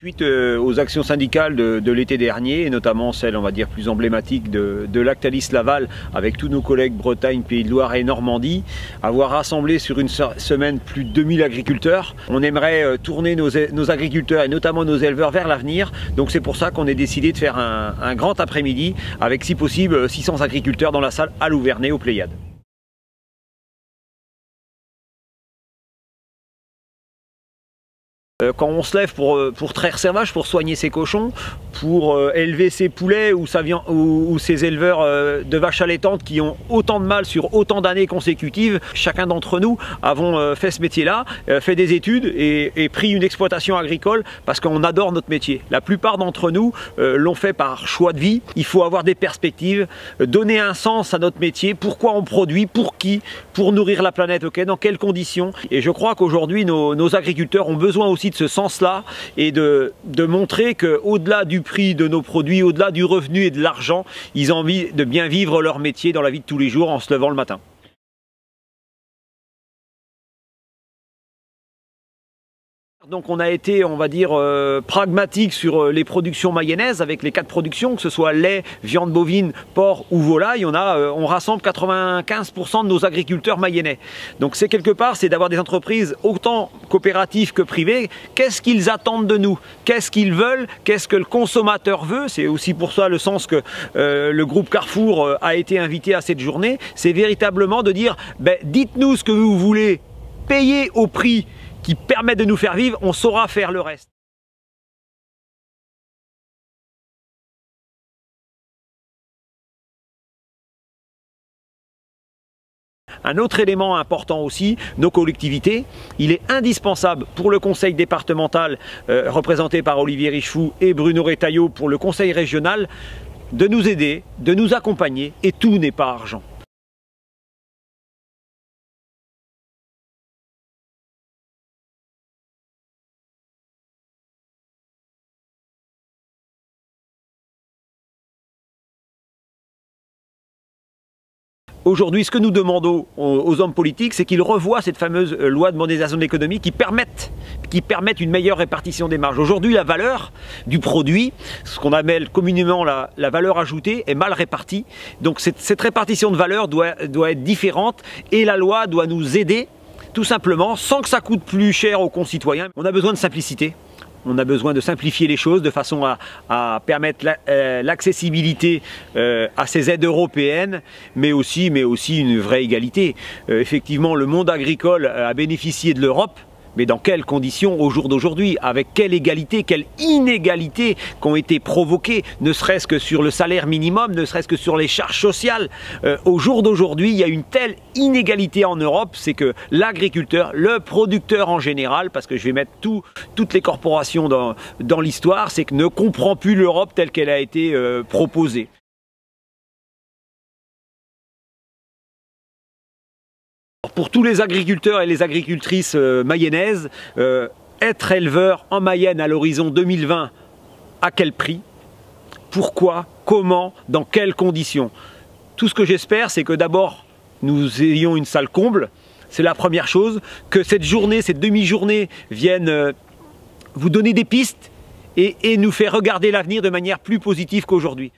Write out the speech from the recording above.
Suite aux actions syndicales de l'été dernier, et notamment celle, on va dire, plus emblématique de Lactalis Laval, avec tous nos collègues Bretagne, Pays de Loire et Normandie, avoir rassemblé sur une semaine plus de 2000 agriculteurs. On aimerait tourner nos agriculteurs et notamment nos éleveurs vers l'avenir. Donc c'est pour ça qu'on a décidé de faire un grand après-midi avec, si possible, 600 agriculteurs dans la salle à Louvernay, aux Pléiades. Quand on se lève pour traire ses vaches, pour soigner ses cochons, pour élever ses poulets ou ses éleveurs de vaches allaitantes qui ont autant de mal sur autant d'années consécutives, chacun d'entre nous avons fait ce métier-là, fait des études et pris une exploitation agricole parce qu'on adore notre métier. La plupart d'entre nous l'ont fait par choix de vie. Il faut avoir des perspectives, donner un sens à notre métier, pourquoi on produit, pour qui, pour nourrir la planète, dans quelles conditions. Et je crois qu'aujourd'hui nos agriculteurs ont besoin aussi de ce sens-là et de montrer qu'au-delà du prix de nos produits, au-delà du revenu et de l'argent, ils ont envie de bien vivre leur métier dans la vie de tous les jours en se levant le matin. Donc on a été, on va dire, pragmatique sur les productions mayonnaises avec les 4 productions, que ce soit lait, viande bovine, porc ou volaille. On rassemble 95% de nos agriculteurs mayennais. Donc c'est quelque part, c'est d'avoir des entreprises autant coopératives que privées. Qu'est-ce qu'ils attendent de nous? Qu'est-ce qu'ils veulent? Qu'est-ce que le consommateur veut? C'est aussi pour ça le sens que le groupe Carrefour a été invité à cette journée. C'est véritablement de dire, dites-nous ce que vous voulez, payez au prix qui permet de nous faire vivre, on saura faire le reste. Un autre élément important aussi, nos collectivités. Il est indispensable pour le conseil départemental représenté par Olivier Richefou et Bruno Retailleau pour le conseil régional de nous aider, de nous accompagner, et tout n'est pas argent. Aujourd'hui, ce que nous demandons aux hommes politiques, c'est qu'ils revoient cette fameuse loi de modernisation de l'économie qui permettent une meilleure répartition des marges. Aujourd'hui, la valeur du produit, ce qu'on appelle communément la valeur ajoutée, est mal répartie. Donc cette répartition de valeur doit être différente et la loi doit nous aider, tout simplement, sans que ça coûte plus cher aux concitoyens. On a besoin de simplicité. On a besoin de simplifier les choses de façon à permettre l'accessibilité à ces aides européennes, mais aussi une vraie égalité. Effectivement, le monde agricole a bénéficié de l'Europe, mais dans quelles conditions au jour d'aujourd'hui? Avec quelle égalité, quelle inégalité qui ont été provoquées, ne serait-ce que sur le salaire minimum, ne serait-ce que sur les charges sociales. Au jour d'aujourd'hui, il y a une telle inégalité en Europe, c'est que l'agriculteur, le producteur en général, parce que je vais mettre toutes les corporations dans l'histoire, c'est que ne comprend plus l'Europe telle qu'elle a été proposée. Pour tous les agriculteurs et les agricultrices mayennaises, être éleveur en Mayenne à l'horizon 2020, à quel prix? Pourquoi? Comment? Dans quelles conditions? Tout ce que j'espère, c'est que d'abord, nous ayons une salle comble. C'est la première chose. Que cette journée, cette demi-journée vienne vous donner des pistes et nous faire regarder l'avenir de manière plus positive qu'aujourd'hui.